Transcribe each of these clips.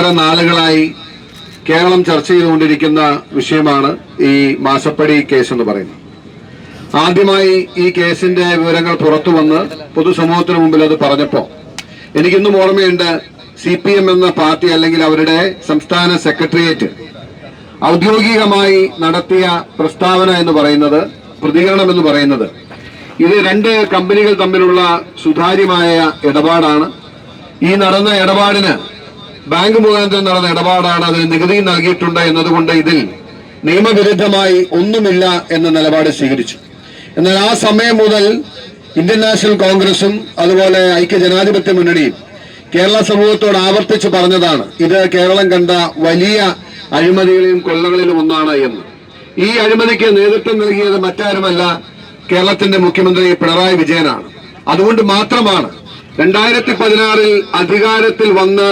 ഏറെ നാളുകളായി കേരളം ചർച്ച ചെയ്തുകൊണ്ടിരിക്കുന്ന വിഷയമാണ് ഈ മാസപ്പടി കേസ് എന്ന് പറയുന്നത്. ആദ്യമായി ഈ കേസിന്റെ വിവരങ്ങൾ പുറത്തു വന്ന് പൊതുസമൂഹത്തിന് മുമ്പിൽ അത് പറഞ്ഞപ്പോൾ എനിക്കിന്നും ഓർമ്മയുണ്ട്, CPM എന്ന പാർട്ടി അല്ലെങ്കിൽ അവരുടെ സംസ്ഥാന സെക്രട്ടേറിയറ്റ് ഔദ്യോഗികമായി നടത്തിയ പ്രസ്താവന എന്ന് പറയുന്നത്, പ്രതികരണം എന്ന് പറയുന്നത്, ഇത് രണ്ട് കമ്പനികൾ തമ്മിലുള്ള സുതാര്യമായ ഇടപാടാണ്. ഈ നടന്ന ഇടപാടിന് ബാങ്ക് മുഖാന്തരം നടന്ന ഇടപാടാണ്, അതിന് നികുതി നൽകിയിട്ടുണ്ട് എന്നതുകൊണ്ട് ഇതിൽ നിയമവിരുദ്ധമായി ഒന്നുമില്ല എന്ന നിലപാട് സ്വീകരിച്ചു. എന്നാൽ ആ സമയം മുതൽ ഇന്ത്യൻ നാഷണൽ കോൺഗ്രസും അതുപോലെ ഐക്യ ജനാധിപത്യ മുന്നണിയും കേരള സമൂഹത്തോട് ആവർത്തിച്ച് പറഞ്ഞതാണ് ഇത് കേരളം കണ്ട വലിയ അഴിമതികളിലും കൊള്ളകളിലും ഒന്നാണ് എന്ന്. ഈ അഴിമതിക്ക് നേതൃത്വം നൽകിയത് മറ്റാരുമല്ല, കേരളത്തിന്റെ മുഖ്യമന്ത്രി പിണറായി വിജയനാണ്. അതുകൊണ്ട് മാത്രമാണ് 2016 അധികാരത്തിൽ വന്ന്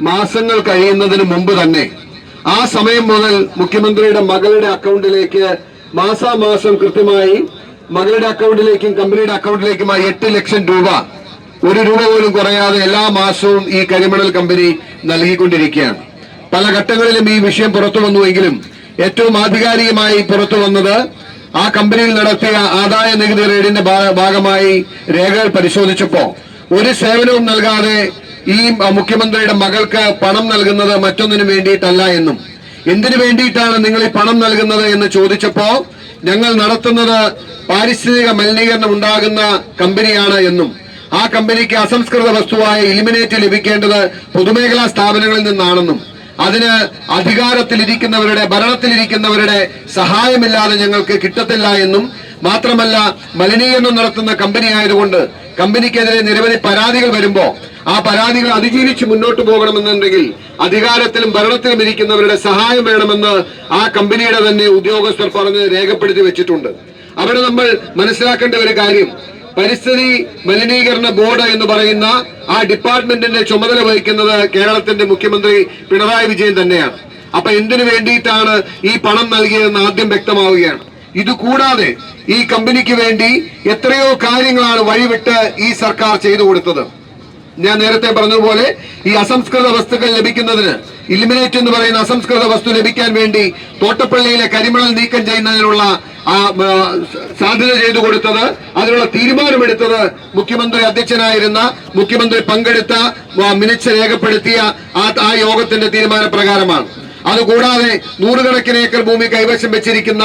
മാസങ്ങൾ കഴിയുന്നതിന് മുമ്പ് തന്നെ ആ സമയം മുതൽ മുഖ്യമന്ത്രിയുടെ മകളുടെ അക്കൗണ്ടിലേക്ക് മാസാമാസം കൃത്യമായി മകളുടെ അക്കൗണ്ടിലേക്കും കമ്പനിയുടെ അക്കൗണ്ടിലേക്കുമായി 8 ലക്ഷം രൂപ, 1 രൂപ പോലും കുറയാതെ എല്ലാ മാസവും ഈ കരിമണൽ കമ്പനി നൽകിക്കൊണ്ടിരിക്കുകയാണ്. പല ഘട്ടങ്ങളിലും ഈ വിഷയം പുറത്തു വന്നുവെങ്കിലും ഏറ്റവും ആധികാരികമായി പുറത്തു വന്നത് ആ കമ്പനിയിൽ നടത്തിയ ആദായ നികുതി റെയ്ഡിന്റെ ഭാഗമായി രേഖകൾ പരിശോധിച്ചപ്പോ ഒരു സേവനവും നൽകാതെ ഈ മുഖ്യമന്ത്രിയുടെ മകൾക്ക് പണം നൽകുന്നത് മറ്റൊന്നിനു വേണ്ടിയിട്ടല്ല എന്നും, എന്തിനു വേണ്ടിയിട്ടാണ് നിങ്ങൾ ഈ പണം നൽകുന്നത് എന്ന് ചോദിച്ചപ്പോ ഞങ്ങൾ നടത്തുന്നത് പാരിസ്ഥിതിക മലിനീകരണം ഉണ്ടാകുന്ന കമ്പനിയാണ് എന്നും, ആ കമ്പനിക്ക് അസംസ്കൃത വസ്തുവായ ഇലിമിനേറ്റ് ലഭിക്കേണ്ടത് പൊതുമേഖലാ സ്ഥാപനങ്ങളിൽ നിന്നാണെന്നും, അതിന് അധികാരത്തിലിരിക്കുന്നവരുടെ ഭരണത്തിലിരിക്കുന്നവരുടെ സഹായമില്ലാതെ ഞങ്ങൾക്ക് കിട്ടത്തില്ല എന്നും, മാത്രമല്ല മലിനീകരണം നടത്തുന്ന കമ്പനി ആയതുകൊണ്ട് കമ്പനിക്കെതിരെ നിരവധി പരാതികൾ വരുമ്പോ ആ പരാതികൾ അതിജീവിച്ച് മുന്നോട്ട് പോകണമെന്നുണ്ടെങ്കിൽ അധികാരത്തിലും ഭരണത്തിലും ഇരിക്കുന്നവരുടെ സഹായം വേണമെന്ന് ആ കമ്പനിയുടെ തന്നെ ഉദ്യോഗസ്ഥർ പറഞ്ഞ് രേഖപ്പെടുത്തി വെച്ചിട്ടുണ്ട്. അവിടെ നമ്മൾ മനസ്സിലാക്കേണ്ട ഒരു കാര്യം, പരിസ്ഥിതി മലിനീകരണ ബോർഡ് എന്ന് പറയുന്ന ആ ഡിപ്പാർട്ട്മെന്റിന്റെ ചുമതല വഹിക്കുന്നത് കേരളത്തിന്റെ മുഖ്യമന്ത്രി പിണറായി വിജയൻ തന്നെയാണ്. അപ്പൊ എന്തിനു വേണ്ടിയിട്ടാണ് ഈ പണം നൽകിയതെന്ന് ആദ്യം വ്യക്തമാവുകയാണ്. ഇതുകൂടാതെ ഈ കമ്പനിക്ക് വേണ്ടി എത്രയോ കാര്യങ്ങളാണ് വഴിവിട്ട് ഈ സർക്കാർ ചെയ്തു കൊടുത്തത്. ഞാൻ നേരത്തെ പറഞ്ഞതുപോലെ ഈ അസംസ്കൃത വസ്തുക്കൾ ലഭിക്കുന്നതിന്, ഇലിമിനേറ്റ് എന്ന് പറയുന്ന അസംസ്കൃത വസ്തു ലഭിക്കാൻ വേണ്ടി തോട്ടപ്പള്ളിയിലെ കരിമണൽ നീക്കം ചെയ്യുന്നതിനുള്ള സാധ്യത ചെയ്തു കൊടുത്തത്, അതിനുള്ള തീരുമാനമെടുത്തത് മുഖ്യമന്ത്രി അധ്യക്ഷനായിരുന്ന, മുഖ്യമന്ത്രി പങ്കെടുത്ത, മിനിറ്റ്സ് രേഖപ്പെടുത്തിയ ആ യോഗത്തിന്റെ തീരുമാനപ്രകാരമാണ്. അതുകൂടാതെ നൂറുകണക്കിന് ഏക്കർ ഭൂമി കൈവശം വെച്ചിരിക്കുന്ന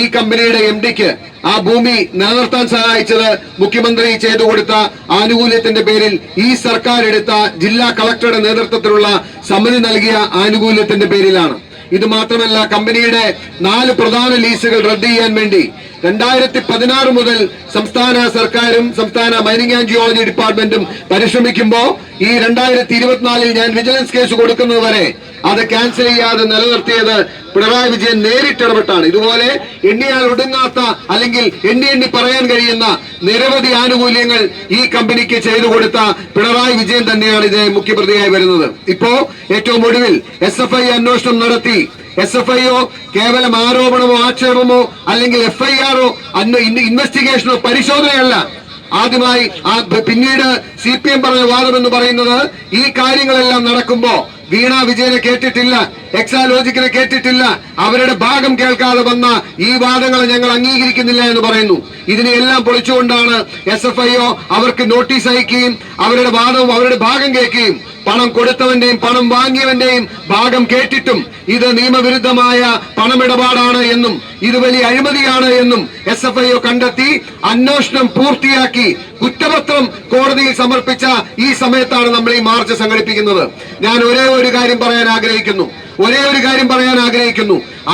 ഈ കമ്പനിയുടെ MD-ക്ക് ആ ഭൂമി നിലനിർത്താൻ സഹായിച്ചത് മുഖ്യമന്ത്രി ചെയ്തു കൊടുത്ത ആനുകൂല്യത്തിന്റെ പേരിൽ ഈ സർക്കാർ എടുത്ത ജില്ലാ കളക്ടറുടെ നേതൃത്വത്തിലുള്ള സമിതി നൽകിയ ആനുകൂല്യത്തിന്റെ പേരിലാണ്. ഇത് മാത്രമല്ല, കമ്പനിയുടെ 4 പ്രധാന ലീസുകൾ റദ്ദ് ചെയ്യാൻ വേണ്ടി 2016 മുതൽ സംസ്ഥാന സർക്കാരും സംസ്ഥാന മൈനിങ് ആൻഡ് ജിയോളജി ഡിപ്പാർട്ട്മെന്റും പരിശ്രമിക്കുമ്പോ ഈ 2024 ഞാൻ വിജിലൻസ് കേസ് കൊടുക്കുന്നത് വരെ അത് ക്യാൻസൽ ചെയ്യാതെ നിലനിർത്തിയത് പിണറായി വിജയൻ നേരിട്ടിടപെട്ടാണ്. ഇതുപോലെ എണ്ണിയാൽ ഒടുങ്ങാത്ത അല്ലെങ്കിൽ എണ്ണി പറയാൻ കഴിയുന്ന നിരവധി ആനുകൂല്യങ്ങൾ ഈ കമ്പനിക്ക് ചെയ്തു കൊടുത്ത പിണറായി വിജയൻ തന്നെയാണ് ഇത് മുഖ്യപ്രതിയായി വരുന്നത്. ഇപ്പോ ഏറ്റവും ഒടുവിൽ SFI അന്വേഷണം നടത്തി. SFIO കേവലം ആരോപണമോ ആക്ഷേപമോ അല്ലെങ്കിൽ FIR-ഓ ഇൻവെസ്റ്റിഗേഷനോ പരിശോധനയല്ല. ആദ്യമായി പിന്നീട് CPM പറഞ്ഞ വാദം എന്ന് പറയുന്നത് ഈ കാര്യങ്ങളെല്ലാം നടക്കുമ്പോ വീണ വിജയനെ കേട്ടിട്ടില്ല, എക്സാലോജിക്കിനെ കേട്ടിട്ടില്ല, അവരുടെ ഭാഗം കേൾക്കാതെ വന്ന ഈ വാദങ്ങൾ ഞങ്ങൾ അംഗീകരിക്കുന്നില്ല എന്ന് പറയുന്നു. ഇതിനെല്ലാം പൊളിച്ചുകൊണ്ടാണ് SFIO അവർക്ക് നോട്ടീസ് അയക്കുകയും അവരുടെ വാദവും അവരുടെ ഭാഗം കേൾക്കുകയും പണം കൊടുത്തവന്റെയും പണം വാങ്ങിയവന്റെയും ഭാഗം കേട്ടിട്ടും ഇത് നിയമവിരുദ്ധമായ പണമിടപാടാണ് എന്നും ഇത് വലിയ അഴിമതിയാണ് എന്നും SFIO കണ്ടെത്തി അന്വേഷണം പൂർത്തിയാക്കി കുറ്റപത്രം കോടതിയിൽ സമർപ്പിച്ച ഈ സമയത്താണ് നമ്മൾ ഈ മാർച്ച് സംഘടിപ്പിക്കുന്നത്. ഞാൻ ഒരേ ഒരു കാര്യം പറയാൻ ആഗ്രഹിക്കുന്നു.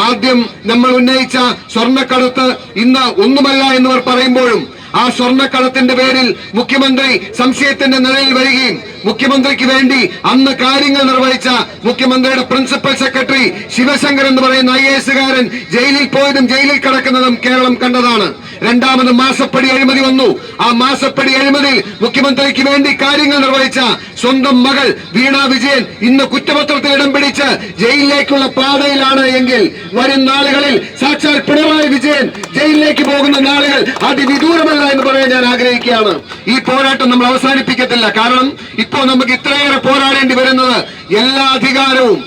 ആദ്യം നമ്മൾ ഉന്നയിച്ച സ്വർണ്ണക്കടത്ത് ഇന്ന് ഒന്നുമല്ല എന്നിവർ പറയുമ്പോഴും ആ സ്വർണ്ണക്കടത്തിന്റെ പേരിൽ മുഖ്യമന്ത്രി സംശയത്തിന്റെ നിഴലിൽ വരികയും മുഖ്യമന്ത്രിക്ക് വേണ്ടി അന്ന് കാര്യങ്ങൾ നിർവഹിച്ച മുഖ്യമന്ത്രിയുടെ പ്രിൻസിപ്പൽ സെക്രട്ടറി ശിവശങ്കർ എന്ന് പറയുന്ന IAS-കാരൻ ജയിലിൽ പോയതും ജയിലിൽ കിടക്കുന്നതും കേരളം കണ്ടതാണ്. രണ്ടാമത് മാസപ്പടി അഴിമതി വന്നു. ആ മാസപ്പടി അഴിമതിയിൽ മുഖ്യമന്ത്രിക്ക് വേണ്ടി കാര്യങ്ങൾ നിർവഹിച്ച സ്വന്തം മകൾ വീണ വിജയൻ ഇന്ന് കുറ്റപത്രത്തിൽ ഇടം പിടിച്ച് ജയിലിലേക്കുള്ള പാതയിലാണ് എങ്കിൽ വരും നാളുകളിൽ സാക്ഷാൽ പിണറായി വിജയൻ ജയിലിലേക്ക് പോകുന്ന നാളുകൾ അതിവിദൂരമല്ല എന്ന് പറയാൻ ഞാൻ ആഗ്രഹിക്കുകയാണ്. ഈ പോരാട്ടം നമ്മൾ അവസാനിപ്പിക്കത്തില്ല. കാരണം ഇപ്പോൾ നമുക്ക് ഇത്രയേറെ പോരാടേണ്ടി വരുന്നത് എല്ലാ അധികാരവും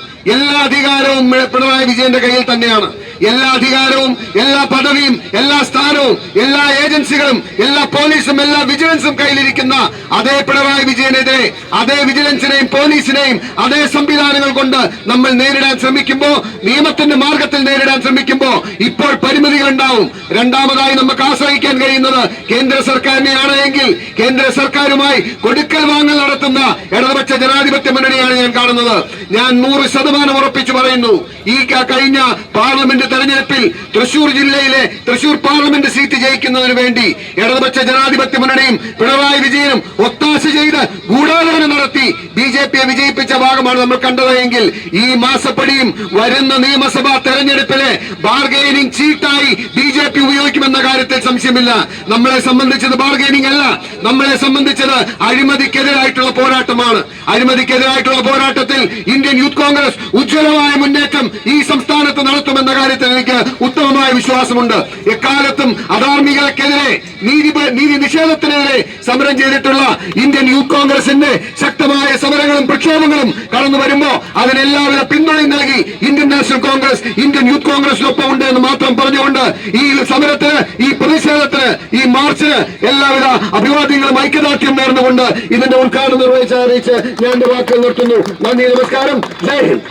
പിണറായി വിജയന്റെ കയ്യിൽ തന്നെയാണ്. എല്ലാ അധികാരവും, എല്ലാ പദവിയും, എല്ലാ സ്ഥാനവും, എല്ലാ ഏജൻസികളും, എല്ലാ പോലീസും, എല്ലാ വിജിലൻസും കയ്യിലിരിക്കുന്ന അതേ പിണറായി വിജയനെതിരെ അതേ വിജിലൻസിനെയും പോലീസിനെയും അതേ സംവിധാനങ്ങൾ കൊണ്ട് നമ്മൾ നേരിടാൻ ശ്രമിക്കുമ്പോ, നിയമത്തിന്റെ മാർഗത്തിൽ നേരിടാൻ ശ്രമിക്കുമ്പോ ഇപ്പോൾ പരിമിതികൾ ഉണ്ടാവും. രണ്ടാമതായി നമുക്ക് ആശ്രയിക്കാൻ കഴിയുന്നത് കേന്ദ്ര സർക്കാരിനെയാണ് എങ്കിൽ കേന്ദ്ര സർക്കാരുമായി കൊടുക്കൽ വാങ്ങൽ നടത്തുന്ന ഇടതുപക്ഷ ജനാധിപത്യ മുന്നണിയാണ് ഞാൻ കാണുന്നത്. ഞാൻ 100% ഉറപ്പിച്ചു പറയുന്നു, ഈ കഴിഞ്ഞ പാർലമെന്റ് തെരഞ്ഞെടുപ്പിൽ തൃശൂർ ജില്ലയിലെ തൃശൂർ പാർലമെന്റ് സീറ്റ് ജയിക്കുന്നതിന് വേണ്ടി ഇടതുപക്ഷ ജനാധിപത്യ മുന്നണിയും പിണറായി വിജയനും ഒത്താശ ചെയ്ത് ഗൂഢാലോചന നടത്തി BJPയെ വിജയിപ്പിച്ച ഭാഗമാണ് നമ്മൾ കണ്ടതെങ്കിൽ ഈ മാസപ്പടിയും വരുന്ന നിയമസഭാ തെരഞ്ഞെടുപ്പിലെ ബാർഗെയിനിങ് ചീട്ടായി BJP ഉപയോഗിക്കുമെന്ന കാര്യത്തിൽ സംശയമില്ല. നമ്മളെ സംബന്ധിച്ചത് ബാർഗെയിനിങ് അല്ല, നമ്മളെ സംബന്ധിച്ചത് അഴിമതിക്കെതിരായിട്ടുള്ള പോരാട്ടമാണ്. അഴിമതിക്കെതിരായിട്ടുള്ള പോരാട്ടത്തിൽ ഇന്ത്യൻ യൂത്ത് കോൺഗ്രസ് ഉജ്ജ്വലമായ മുന്നേറ്റം ഈ സംസ്ഥാനത്ത് നടത്തുമെന്ന കാര്യത്തിൽ എനിക്ക് ഉത്തമമായ വിശ്വാസമുണ്ട്. എക്കാലത്തും അധാർമികതയ്ക്കെതിരെ, നീതി നിഷേധത്തിനെതിരെ സമരം ചെയ്തിട്ടുള്ള ഇന്ത്യൻ യൂത്ത് കോൺഗ്രസിന്റെ ശക്തമായ സമരങ്ങളും പ്രക്ഷോഭങ്ങളും കടന്നു വരുമ്പോ അതിനെല്ലാവിധ പിന്തുണയും നൽകി Indian National Congress Indian Youth കോൺഗ്രസിനൊപ്പം ഉണ്ട് എന്ന് മാത്രം പറഞ്ഞുകൊണ്ട് ഈ സമരത്തിന്, ഈ പ്രതിഷേധത്തിന്, ഈ മാർച്ചിന് എല്ലാവിധ അഭിവാദ്യങ്ങളും ഐക്യദാർഢ്യം നേർന്നുകൊണ്ട് ഇതിന്റെ ഉദ്ഘാടനം നിർവഹിച്ച് അറിയിച്ച് ഞാൻ എന്റെ വാക്കുകൾ നിർത്തുന്നു. നന്ദി, നമസ്കാരം, ജയ് ഹിന്ദ്.